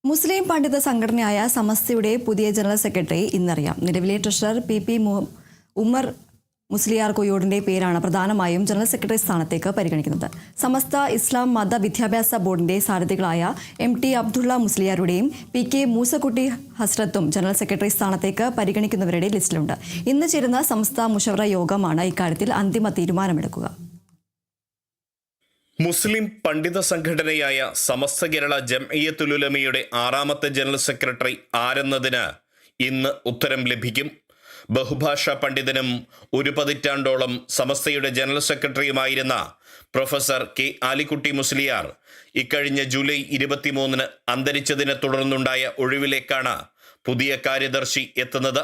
മുസ്ലിം പണ്ഡിത സംഘടനയായ സമസ്തയുടെ പുതിയ ജനറൽ സെക്രട്ടറി ഇന്നറിയാം. നിലവിലെ ട്രഷറർ പി ഉമർ മുസ്ലിയാർ കൊയ്യോടിന്റെ പേരാണ് പ്രധാനമായും ജനറൽ സെക്രട്ടറി സ്ഥാനത്തേക്ക് പരിഗണിക്കുന്നത്. സമസ്ത ഇസ്ലാം മത വിദ്യാഭ്യാസ ബോർഡിന്റെ സാരഥികളായ MT അബ്ദുള്ള മുസ്ലിയാരുടെയും PK മൂസക്കുട്ടി ഹസ്രത്തും ജനറൽ സെക്രട്ടറി സ്ഥാനത്തേക്ക് പരിഗണിക്കുന്നവരുടെ ലിസ്റ്റിലുണ്ട്. ഇന്ന് ചേരുന്ന സമസ്ത മുഷവറ യോഗമാണ് ഇക്കാര്യത്തിൽ അന്തിമ തീരുമാനമെടുക്കുക. മുസ്ലിം പണ്ഡിത സംഘടനയായ സമസ്ത കേരള ജംഇയ്യത്തുൽ ഉലമയുടെ 6ാമത്തെ ജനറൽ സെക്രട്ടറി ആരെന്നതിന് ഇന്ന് ഉത്തരം ലഭിക്കും. ബഹുഭാഷാ പണ്ഡിതനും ഒരു പതിറ്റാണ്ടോളം സമസ്തയുടെ ജനറൽ സെക്രട്ടറിയുമായിരുന്ന പ്രൊഫസർ K. ആലിക്കുട്ടി മുസ്ലിയാർ ഇക്കഴിഞ്ഞ ജൂലൈ 23 അന്തരിച്ചതിനെ തുടർന്നുണ്ടായ ഒഴിവിലേക്കാണ് പുതിയ കാര്യദർശി എത്തുന്നത്.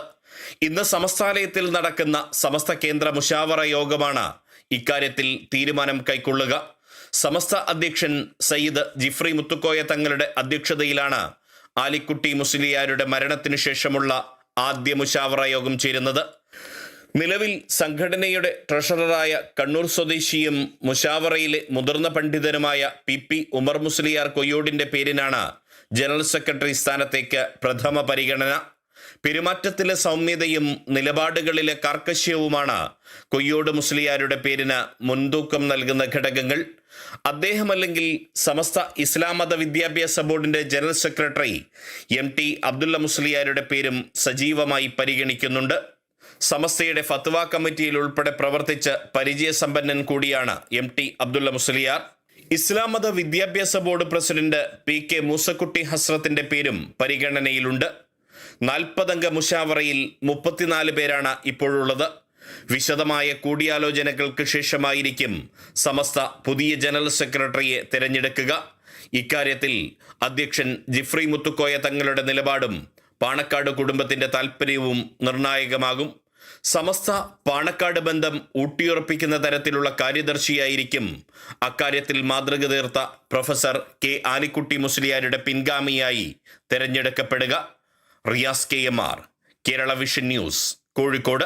ഇന്ന് സമസ്താലയത്തിൽ നടക്കുന്ന സമസ്ത കേന്ദ്ര മുശാവറ യോഗമാണ് ഇക്കാര്യത്തിൽ തീരുമാനം കൈക്കൊള്ളുക. സമസ്ത അധ്യക്ഷൻ സയ്യിദ് ജിഫ്രി മുത്തുക്കോയ തങ്ങളുടെ അധ്യക്ഷതയിലാണ് ആലിക്കുട്ടി മുസ്ലിയാരുടെ മരണത്തിനു ശേഷമുള്ള ആദ്യ മുശാവറ യോഗം ചേരുന്നത്. നിലവിൽ സംഘടനയുടെ ട്രഷററായ കണ്ണൂർ സ്വദേശിയും മുശാവറയിലെ മുതിർന്ന പണ്ഡിതനുമായ PP ഉമർ മുസ്ലിയാർ കൊയ്യോടിന്റെ പേരിനാണ് ജനറൽ സെക്രട്ടറി സ്ഥാനത്തേക്ക് പ്രഥമ പരിഗണന. പെരുമാറ്റത്തിലെ സൗമ്യതയും നിലപാടുകളിലെ കാർക്കശ്യവുമാണ് കൊയ്യോട് മുസ്ലിയാരുടെ പേരിന് മുൻതൂക്കം നൽകുന്ന ഘടകങ്ങൾ. അദ്ദേഹമല്ലെങ്കിൽ സമസ്ത ഇസ്ലാം മത വിദ്യാഭ്യാസ ബോർഡിന്റെ ജനറൽ സെക്രട്ടറി MT അബ്ദുള്ള മുസ്ലിയാരുടെ പേരും സജീവമായി പരിഗണിക്കുന്നുണ്ട്. സമസ്തയുടെ ഫത്വ കമ്മിറ്റിയിൽ ഉൾപ്പെടെ പ്രവർത്തിച്ച് പരിചയസമ്പന്നൻ കൂടിയാണ് MT അബ്ദുള്ള മുസ്ലിയാർ. ഇസ്ലാം മത വിദ്യാഭ്യാസ ബോർഡ് പ്രസിഡന്റ് PK മൂസക്കുട്ടി ഹസ്രത്തിന്റെ പേരും പരിഗണനയിലുണ്ട്. 40 അംഗ മുശാവറയിൽ 34 പേരാണ് ഇപ്പോഴുള്ളത്. വിശദമായ കൂടിയാലോചനകൾക്ക് ശേഷമായിരിക്കും സമസ്ത പുതിയ ജനറൽ സെക്രട്ടറിയെ തിരഞ്ഞെടുക്കുക. ഇക്കാര്യത്തിൽ അധ്യക്ഷൻ ജിഫ്രി മുത്തുക്കോയ തങ്ങളുടെ നിലപാടും പാണക്കാട് കുടുംബത്തിന്റെ താൽപ്പര്യവും നിർണായകമാകും. സമസ്ത പാണക്കാട് ബന്ധം ഊട്ടിയുറപ്പിക്കുന്ന തരത്തിലുള്ള കാര്യദർശിയായിരിക്കും അക്കാര്യത്തിൽ മാതൃക തീർത്ത പ്രൊഫസർ K. ആലിക്കുട്ടി മുസ്ലിയാരുടെ പിൻഗാമിയായി തിരഞ്ഞെടുക്കപ്പെടുക. Riyas KMR, Kerala vision news, Kozhikode.